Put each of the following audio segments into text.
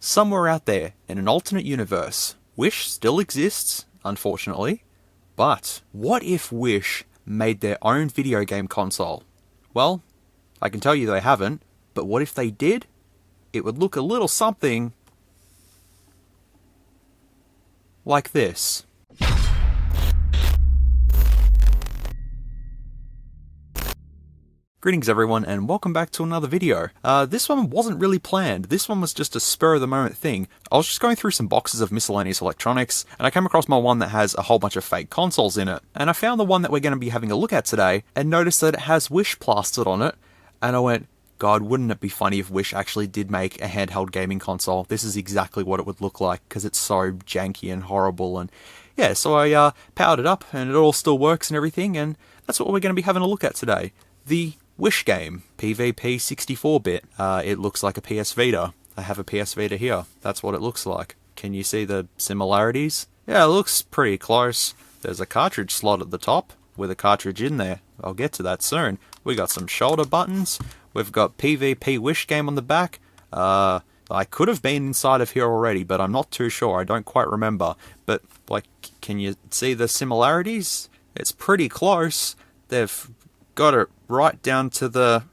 somewhere out there in an alternate universe, Wish still exists, unfortunately, but what if Wish made their own video game console? Well, I can tell you they haven't, but what if they did? It would look a little something like this. Greetings everyone, and welcome back to another video. This one wasn't really planned. This one was just a spur-of-the-moment thing. I was just going through some boxes of miscellaneous electronics, and I came across my one that has a whole bunch of fake consoles in it. And I found the one that we're going to be having a look at today, and noticed that it has Wish plastered on it. And I went, God, wouldn't it be funny if Wish actually did make a handheld gaming console? This is exactly what it would look like, because it's so janky and horrible. And yeah, so I powered it up, and it all still works and everything, and that's what we're going to be having a look at today. The Wish game, PvP 64-bit. It looks like a PSVita. I have a PSVita here. That's what it looks like. Can you see the similarities? Yeah, it looks pretty close. There's a cartridge slot at the top with a cartridge in there. I'll get to that soon. We got some shoulder buttons. We've got PvP Wish game on the back. I could have been inside of here already, but I'm not too sure. I don't quite remember. But, like, can you see the similarities? It's pretty close. They've got it right down to the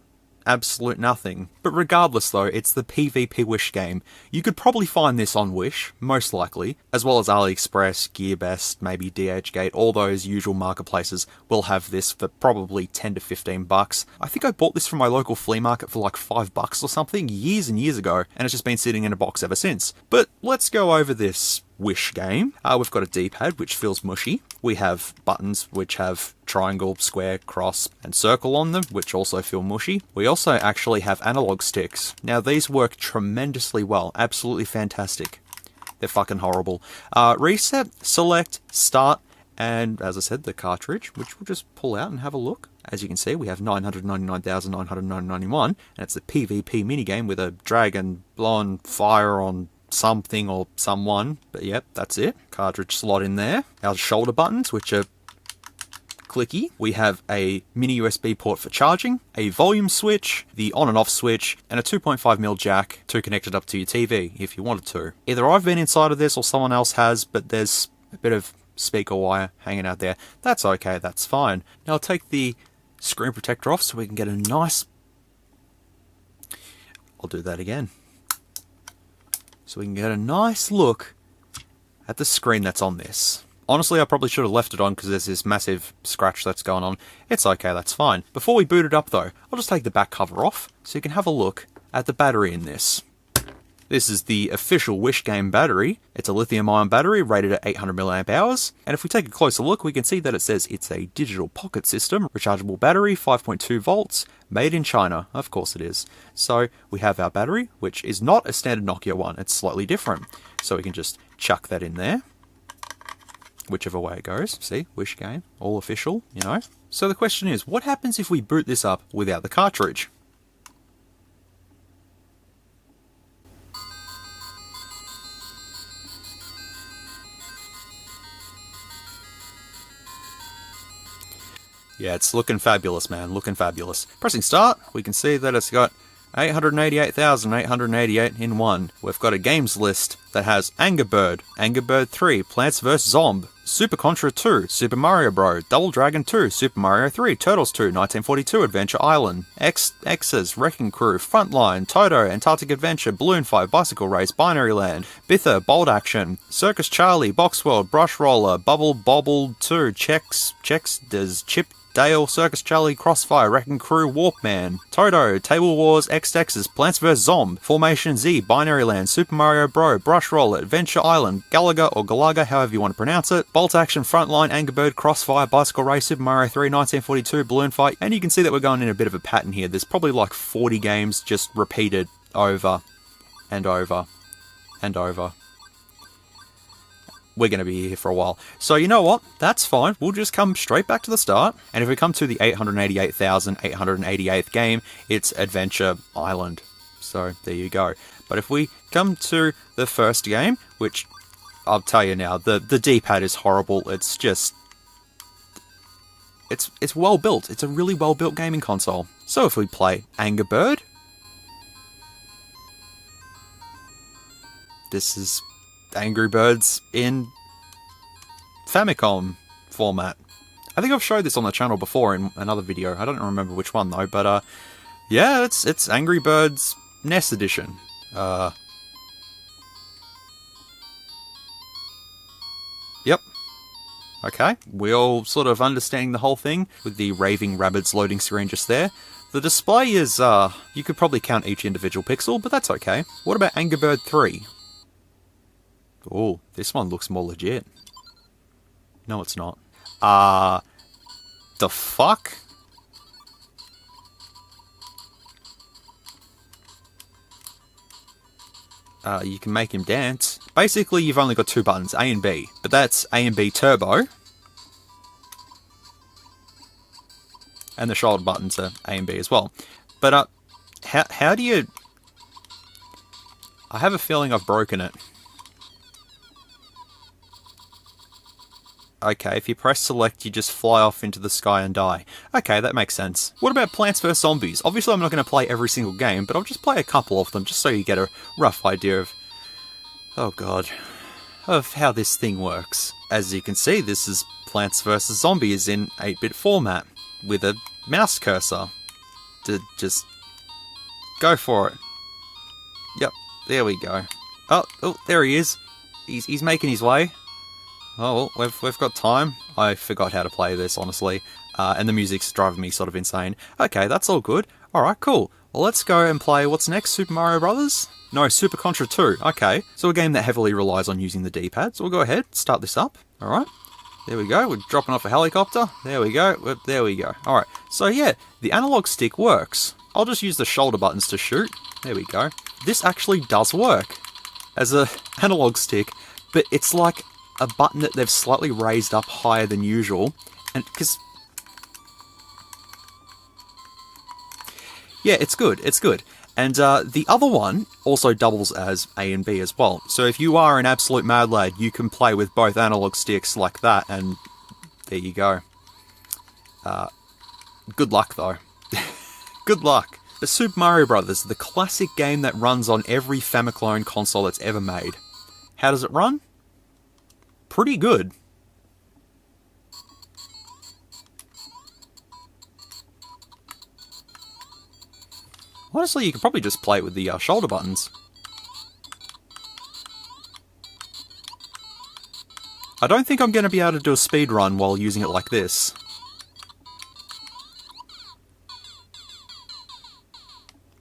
absolute nothing. But regardless though, it's the PvP Wish game. You could probably find this on Wish, most likely, as well as AliExpress, GearBest, maybe DHgate, all those usual marketplaces will have this for probably 10 to 15 bucks. I think I bought this from my local flea market for like 5 bucks or something years and years ago, and it's just been sitting in a box ever since. But let's go over this Wish game. We've got a D-pad which feels mushy. We have buttons which have triangle, square, cross, and circle on them, which also feel mushy. We also actually have analog sticks. Now these work tremendously well, absolutely fantastic. They're fucking horrible. Reset, select, start, and as I said, the cartridge, which we'll just pull out and have a look. As you can see, we have 999,991, and it's the PvP minigame with a dragon blowing fire on something or someone, but yep, that's it. Cartridge slot in there. Our shoulder buttons, which are clicky. We have a mini USB port for charging, a volume switch, the on and off switch, and a 2.5mm jack to connect it up to your TV if you wanted to. Either I've been inside of this or someone else has, but there's a bit of speaker wire hanging out there. That's okay, that's fine. Now I'll take the screen protector off so we can get a nice... I'll do that again. So we can get a nice look at the screen that's on this. Honestly, I probably should have left it on because there's this massive scratch that's going on. It's okay, that's fine. Before we boot it up though, I'll just take the back cover off so you can have a look at the battery in this. This is the official Wish game battery. It's a lithium-ion battery rated at 800 mAh. And if we take a closer look, we can see that it says it's a digital pocket system, rechargeable battery, 5.2 volts, made in China. Of course it is. So we have our battery, which is not a standard Nokia one. It's slightly different. So we can just chuck that in there, whichever way it goes. See, Wish game, all official, you know. So the question is, what happens if we boot this up without the cartridge? Yeah, it's looking fabulous, man. Looking fabulous. Pressing start, we can see that it's got 888,888 in one. We've got a games list that has Angry Bird, Angry Bird 3, Plants vs. Zomb, Super Contra 2, Super Mario Bros, Double Dragon 2, Super Mario 3, Turtles 2, 1942, Adventure Island, X's, Wrecking Crew, Frontline, Toto, Antarctic Adventure, Balloon Fight, Bicycle Race, Binary Land, Bither, Bold Action, Circus Charlie, Box World, Brush Roller, Bubble Bobble 2, Chex, does Chip Dale, Circus Charlie, Crossfire, Wrecking Crew, Warpman, Toto, Table Wars, X's, Plants vs. Zomb, Formation Z, Binary Land, Super Mario Bros, Brush Roller, Adventure Island, Galaga or Galaga, however you want to pronounce it, Bolt Action, Frontline, Angry Bird, Crossfire, Bicycle Race, Super Mario 3, 1942, Balloon Fight, and you can see that we're going in a bit of a pattern here. There's probably like 40 games just repeated over and over and over. We're going to be here for a while. So you know what? That's fine. We'll just come straight back to the start. And if we come to the 888,888th game, it's Adventure Island. So there you go. But if we come to the first game, which I'll tell you now, the D-pad is horrible. It's just... It's well built. It's a really well built gaming console. So if we play Angry Bird, This is Angry Birds in Famicom format. I think I've showed this on the channel before in another video. I don't remember which one though, but yeah, it's Angry Birds NES edition. Yep. Okay, we all sort of understanding the whole thing with the Raving Rabbids loading screen just there. The display is, you could probably count each individual pixel, but that's okay. What about Angry Bird 3? Oh, this one looks more legit. No, it's not. The fuck? You can make him dance. Basically, you've only got two buttons, A and B. But that's A and B Turbo. And the shoulder buttons are A and B as well. But, how do you... I have a feeling I've broken it. Okay, if you press select, you just fly off into the sky and die. Okay, that makes sense. What about Plants vs Zombies? Obviously I'm not going to play every single game, but I'll just play a couple of them, just so you get a rough idea of... oh god. Of how this thing works. As you can see, this is Plants vs Zombies in 8-bit format, with a mouse cursor. To just... go for it. Yep, there we go. Oh, there he is. He's making his way. Oh, well, we've got time. I forgot how to play this, honestly. And the music's driving me sort of insane. Okay, that's all good. Alright, cool. Well, let's go and play, what's next? Super Mario Brothers? No, Super Contra 2. Okay, so a game that heavily relies on using the D-pad. So we'll go ahead, start this up. Alright, there we go. We're dropping off a helicopter. There we go. There we go. Alright, so yeah, the analog stick works. I'll just use the shoulder buttons to shoot. There we go. This actually does work as a analog stick, but it's like a button that they've slightly raised up higher than usual, and because... yeah, it's good, it's good. And the other one also doubles as A and B as well. So if you are an absolute mad lad, you can play with both analog sticks like that, and there you go. Good luck, though. Good luck. The Super Mario Brothers, the classic game that runs on every Famicom console that's ever made. How does it run? Pretty good. Honestly, you could probably just play it with the shoulder buttons. I don't think I'm going to be able to do a speed run while using it like this.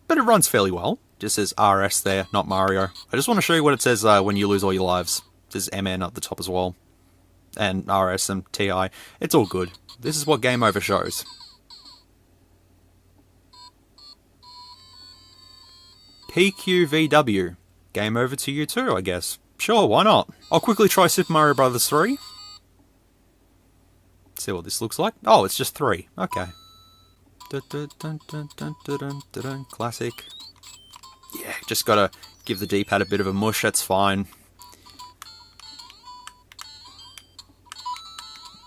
But it runs fairly well. Just says RS there, not Mario. I just want to show you what it says when you lose all your lives. There's MN at the top as well. And RS and TI. It's all good. This is what game over shows. PQVW. Game over to you too, I guess. Sure, why not? I'll quickly try Super Mario Bros. 3. See what this looks like. Oh, it's just 3. Okay. Classic. Yeah, just gotta give the D-pad a bit of a mush, that's fine.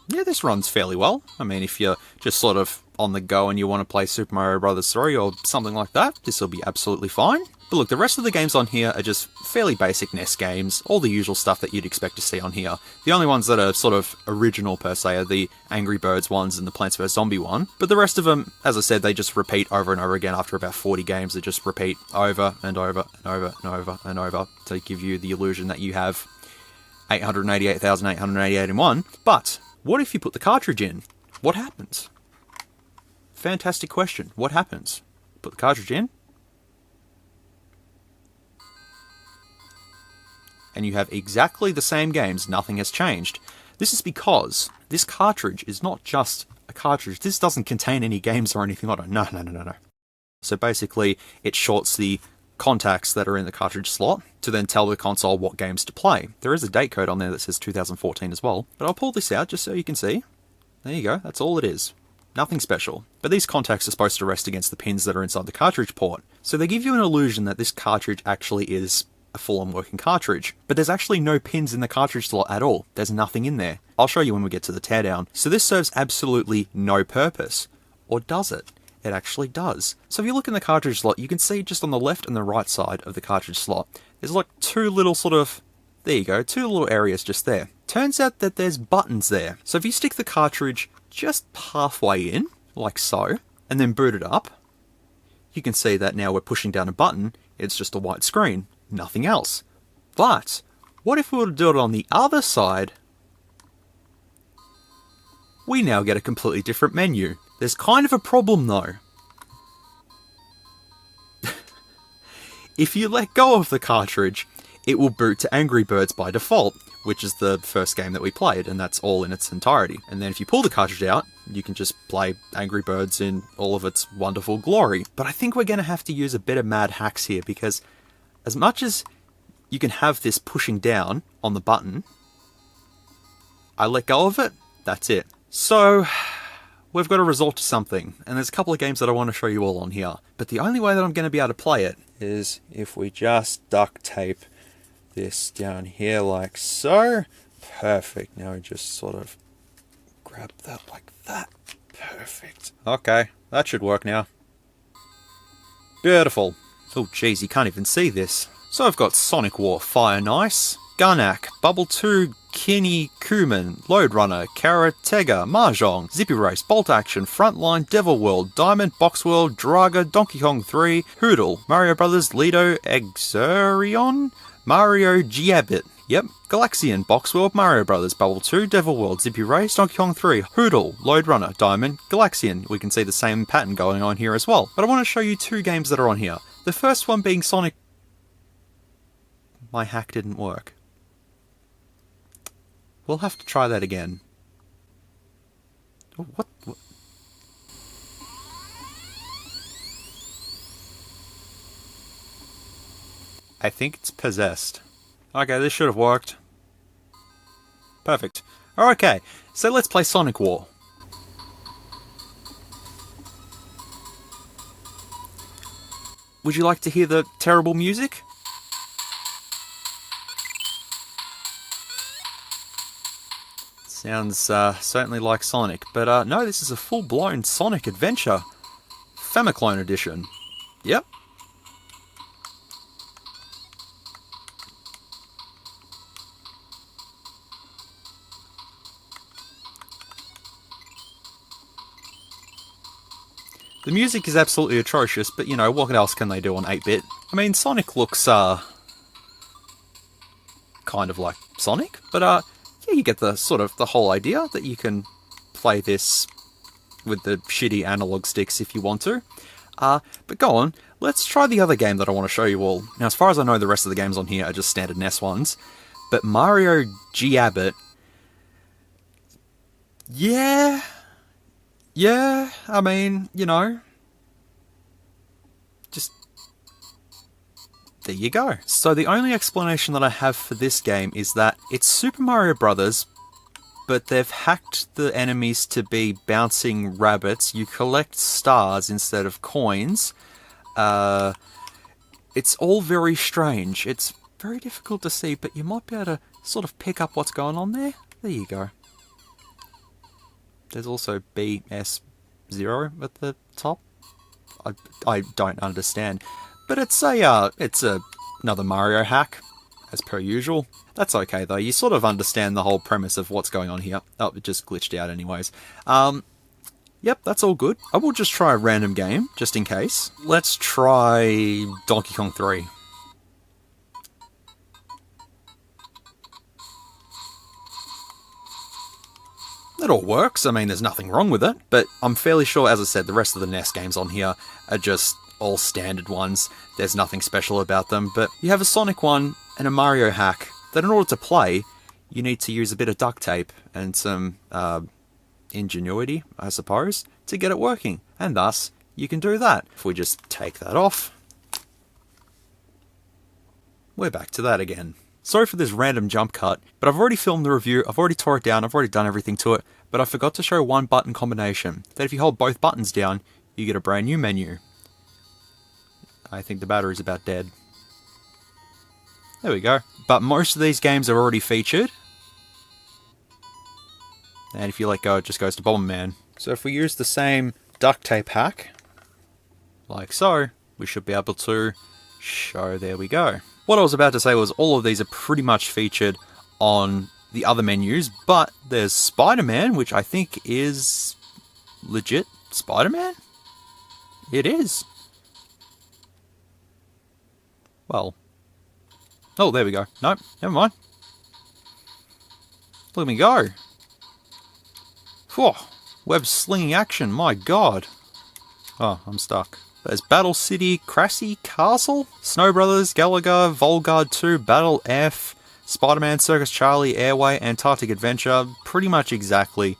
Yeah, this runs fairly well. I mean, if you're just sort of on the go and you want to play Super Mario Bros. 3 or something like that, this will be absolutely fine. But look, the rest of the games on here are just fairly basic NES games, all the usual stuff that you'd expect to see on here. The only ones that are sort of original per se are the Angry Birds ones and the Plants vs Zombie one. But the rest of them, as I said, they just repeat over and over again. After about 40 games, they just repeat over and over and over and over and over to give you the illusion that you have 888,888 in one. But what if you put the cartridge in? What happens? Fantastic question. What happens? Put the cartridge in, and you have exactly the same games. Nothing has changed. This is because this cartridge is not just a cartridge. This doesn't contain any games or anything like that. No. So basically, it shorts the contacts that are in the cartridge slot to then tell the console what games to play. There is a date code on there that says 2014 as well, but I'll pull this out just so you can see. There you go, that's all it is. Nothing special. But these contacts are supposed to rest against the pins that are inside the cartridge port, so they give you an illusion that this cartridge actually is a full-on working cartridge. But there's actually no pins in the cartridge slot at all. There's nothing in there. I'll show you when we get to the teardown. So this serves absolutely no purpose. Or does it? It actually does. So if you look in the cartridge slot, you can see just on the left and the right side of the cartridge slot, there's like two little sort of, there you go, two little areas just there. Turns out that there's buttons there. So if you stick the cartridge just halfway in, like so, and then boot it up, you can see that now we're pushing down a button, it's just a white screen, nothing else. But, what if we were to do it on the other side? We now get a completely different menu. There's kind of a problem though. If you let go of the cartridge, it will boot to Angry Birds by default, which is the first game that we played, and that's all in its entirety. And then if you pull the cartridge out, you can just play Angry Birds in all of its wonderful glory. But I think we're going to have to use a bit of MAD HAX here, because as much as you can have this pushing down on the button, I let go of it, that's it. So, we've got to resort to something, and there's a couple of games that I want to show you all on here. But the only way that I'm going to be able to play it is if we just duct tape this down here like so. Perfect. Now we just sort of grab that like that. Perfect. Okay, that should work now. Beautiful. Oh geez, you can't even see this. So I've got Sonic War, Fire Nice, Gunak, Bubble 2, Kinney, Kuman, Load Runner, Karatega, Mahjong, Zippy Race, Bolt Action, Frontline, Devil World, Diamond, Box World, Draga, Donkey Kong 3, Hoodle, Mario Brothers, Lido, Exerion, Mario Giabit. Yep, Galaxian, Box World, Mario Brothers, Bubble 2, Devil World, Zippy Race, Donkey Kong 3, Hoodle, Load Runner, Diamond, Galaxian. We can see the same pattern going on here as well. But I want to show you two games that are on here. The first one being Sonic... My hack didn't work. We'll have to try that again. What? I think it's possessed. Okay, this should have worked. Perfect. Okay, so let's play Sonic War. Would you like to hear the terrible music? Sounds certainly like Sonic, but no, this is a full-blown Sonic adventure. Famiclone edition. Yep. The music is absolutely atrocious, but you know, what else can they do on 8-bit? I mean, Sonic looks kind of like Sonic, but yeah, you get the sort of the whole idea that you can play this with the shitty analog sticks if you want to. But go on, let's try the other game that I want to show you all. Now, as far as I know, the rest of the games on here are just standard NES ones. But Mario Giabit... Yeah, I mean, you know... Just... There you go. So the only explanation that I have for this game is that it's Super Mario Brothers, but they've hacked the enemies to be bouncing rabbits. You collect stars instead of coins. It's all very strange. It's very difficult to see, but you might be able to sort of pick up what's going on there. There you go. There's also BS0 at the top. I don't understand. But it's another Mario hack, as per usual. That's okay though, you sort of understand the whole premise of what's going on here. Oh, it just glitched out anyways. Yep, that's all good. I will just try a random game, just in case. Let's try Donkey Kong 3. It all works, I mean there's nothing wrong with it, but I'm fairly sure, as I said, the rest of the NES games on here are just all standard ones. There's nothing special about them, but you have a Sonic one and a Mario hack that in order to play, you need to use a bit of duct tape and some ingenuity, I suppose, to get it working. And thus, you can do that. If we just take that off, we're back to that again. Sorry for this random jump cut, but I've already filmed the review, I've already tore it down, I've already done everything to it, but I forgot to show one button combination, that if you hold both buttons down, you get a brand new menu. I think the battery's about dead. There we go. But most of these games are already featured. And if you let go, it just goes to Bomberman. So if we use the same duct tape hack, like so, we should be able to show, there we go. What I was about to say was all of these are pretty much featured on the other menus, but there's Spider-Man, which I think is legit Spider-Man? It is. Well. Oh, there we go. Nope, never mind. Look at me go. Whew. Web slinging action, my god. Oh, I'm stuck. There's Battle City, Crassy Castle, Snow Brothers, Gallagher, Volgard 2, Battle F, Spider-Man, Circus Charlie, Airway, Antarctic Adventure. Pretty much exactly.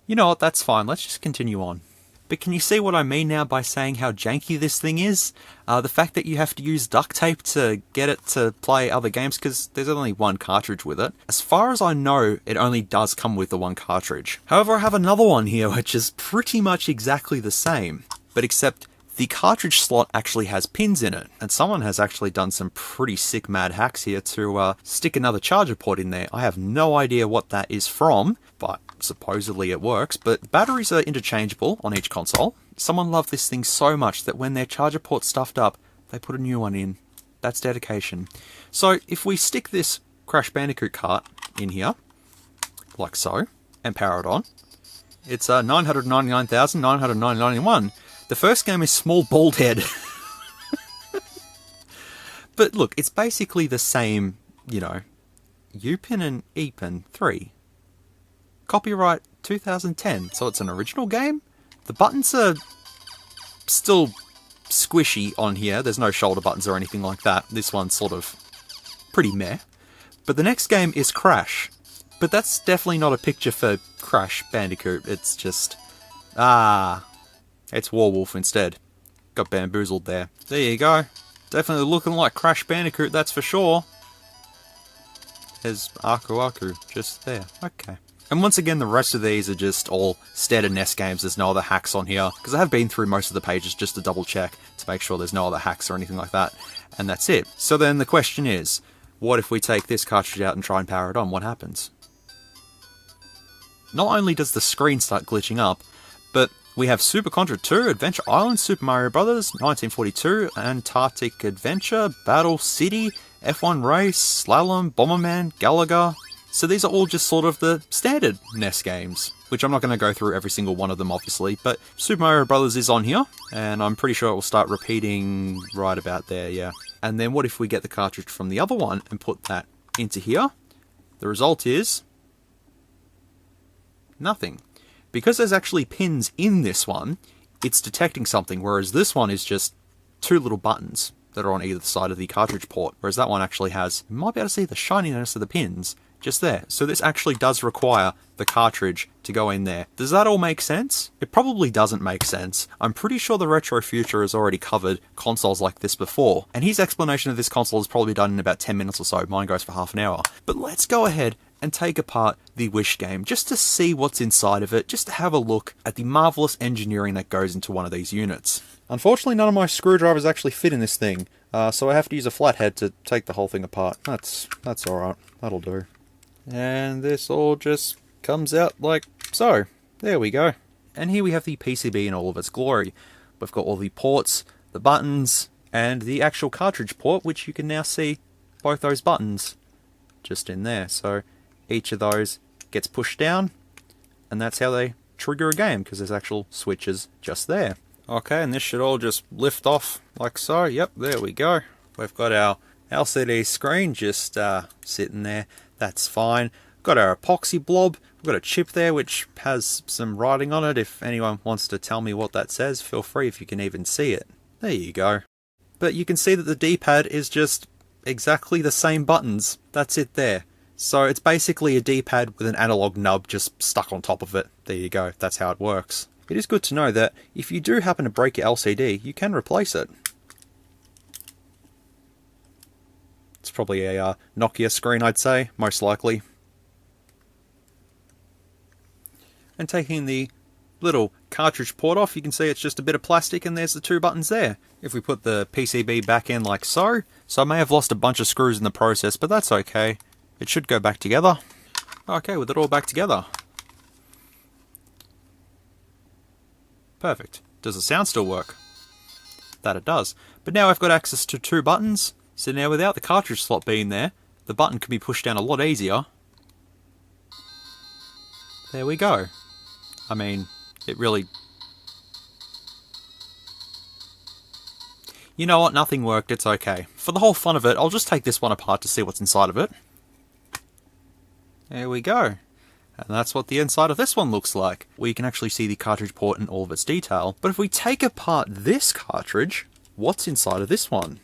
You know what, that's fine. Let's just continue on. But can you see what I mean now by saying how janky this thing is? The fact that you have to use duct tape to get it to play other games, because there's only one cartridge with it. As far as I know, it only does come with the one cartridge. However, I have another one here which is pretty much exactly the same, but except the cartridge slot actually has pins in it, and someone has actually done some pretty sick mad hacks here to stick another charger port in there. I have no idea what that is from, but supposedly it works. But batteries are interchangeable on each console. Someone loved this thing so much that when their charger port's stuffed up, they put a new one in. That's dedication. So if we stick this Crash Bandicoot cart in here, like so, and power it on, it's 999,999. The first game is Small Bald Head. But look, it's basically the same, you know, U-Pin and E-Pin 3. Copyright 2010, so it's an original game. The buttons are still squishy on here. There's no shoulder buttons or anything like that. This one's sort of pretty meh. But the next game is Crash. But that's definitely not a picture for Crash Bandicoot. It's just... it's Warwolf instead. Got bamboozled there. There you go. Definitely looking like Crash Bandicoot, that's for sure. There's Aku Aku just there. Okay. And once again, the rest of these are just all standard NES games. There's no other hacks on here, because I have been through most of the pages just to double check to make sure there's no other hacks or anything like that. And that's it. So then the question is, what if we take this cartridge out and try and power it on? What happens? Not only does the screen start glitching up, but we have Super Contra 2, Adventure Island, Super Mario Bros., 1942, Antarctic Adventure, Battle City, F1 Race, Slalom, Bomberman, Galaga. So these are all just sort of the standard NES games, which I'm not going to go through every single one of them, obviously, but Super Mario Bros. Is on here, and I'm pretty sure it will start repeating right about there, yeah. And then what if we get the cartridge from the other one and put that into here? The result is... nothing. Because there's actually pins in this one, it's detecting something, whereas this one is just two little buttons that are on either side of the cartridge port, whereas that one actually has... you might be able to see the shininess of the pins just there. So this actually does require the cartridge to go in there. Does that all make sense? It probably doesn't make sense. I'm pretty sure the Retro Future has already covered consoles like this before, and his explanation of this console is probably done in about 10 minutes or so. Mine goes for half an hour. But let's go ahead and take apart the Wish game, just to see what's inside of it, just to have a look at the marvellous engineering that goes into one of these units. Unfortunately, none of my screwdrivers actually fit in this thing, so I have to use a flathead to take the whole thing apart. That's alright, that'll do. And this all just comes out like so. There we go. And here we have the PCB in all of its glory. We've got all the ports, the buttons, and the actual cartridge port, which you can now see both those buttons just in there. So each of those gets pushed down, and that's how they trigger a game, because there's actual switches just there. Okay, and this should all just lift off like so. Yep, there we go. We've got our LCD screen just sitting there. That's fine. Got our epoxy blob. We've got a chip there which has some writing on it. If anyone wants to tell me what that says, feel free, if you can even see it. There you go. But you can see that the D-pad is just exactly the same buttons. That's it there. So it's basically a D-pad with an analog nub just stuck on top of it. There you go. That's how it works. It is good to know that if you do happen to break your LCD, you can replace it. It's probably a Nokia screen, I'd say, most likely. And taking the little cartridge port off, you can see it's just a bit of plastic, and there's the two buttons there. If we put the PCB back in like so, I may have lost a bunch of screws in the process, but that's okay. It should go back together. Okay, with it all back together. Perfect. Does the sound still work? That it does. But now I've got access to 2 buttons, so now without the cartridge slot being there, the button can be pushed down a lot easier. There we go. I mean, it really... You know what, nothing worked, it's okay. For the whole fun of it, I'll just take this one apart to see what's inside of it. There we go. And that's what the inside of this one looks like. We can actually see the cartridge port in all of its detail. But if we take apart this cartridge, what's inside of this one?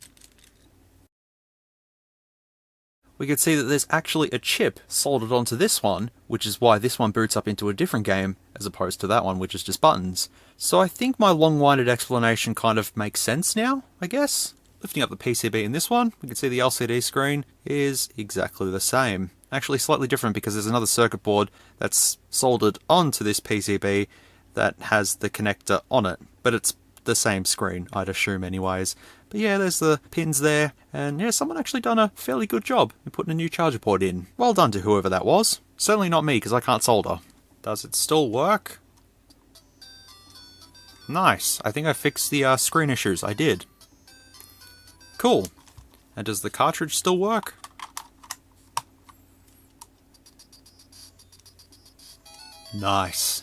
We can see that there's actually a chip soldered onto this one, which is why this one boots up into a different game, as opposed to that one, which is just buttons. So I think my long-winded explanation kind of makes sense now, I guess. Lifting up the PCB in this one, we can see the LCD screen is exactly the same. Actually slightly different because there's another circuit board that's soldered onto this PCB that has the connector on it. But it's the same screen, I'd assume anyways. But yeah, there's the pins there, and yeah, someone actually done a fairly good job in putting a new charger port in. Well done to whoever that was. Certainly not me, because I can't solder. Does it still work? Nice. I think I fixed the screen issues. I did. Cool. And does the cartridge still work? Nice.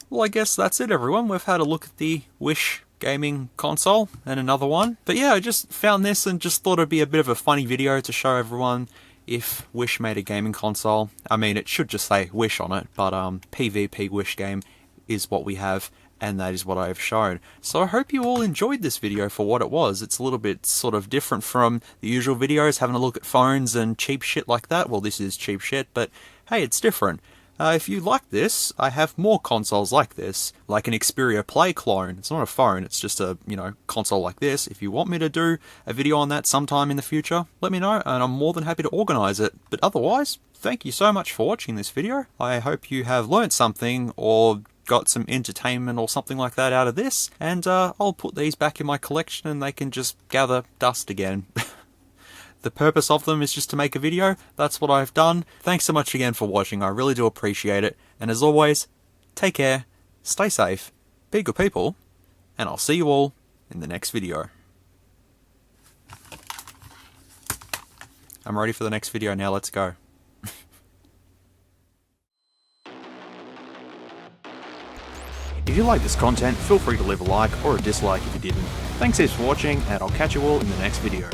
Well, I guess that's it, everyone. We've had a look at the Wish gaming console and another one. But yeah, I just found this and just thought it'd be a bit of a funny video to show everyone if Wish made a gaming console. I mean, it should just say Wish on it, but PvP Wish game is what we have, and that is what I have shown. So I hope you all enjoyed this video for what it was. It's a little bit sort of different from the usual videos, having a look at phones and cheap shit like that. Well, this is cheap shit, but hey, it's different. If you like this, I have more consoles like this, like an Xperia Play clone. It's not a phone, it's just a, console like this. If you want me to do a video on that sometime in the future, let me know, and I'm more than happy to organise it. But otherwise, thank you so much for watching this video. I hope you have learnt something, or got some entertainment or something like that out of this, and I'll put these back in my collection and they can just gather dust again. The purpose of them is just to make a video. That's what I've done. Thanks so much again for watching. I really do appreciate it. And as always, take care, stay safe, be good people, and I'll see you all in the next video. I'm ready for the next video now. Let's go. If you like this content, feel free to leave a like or a dislike if you didn't. Thanks heaps for watching, and I'll catch you all in the next video.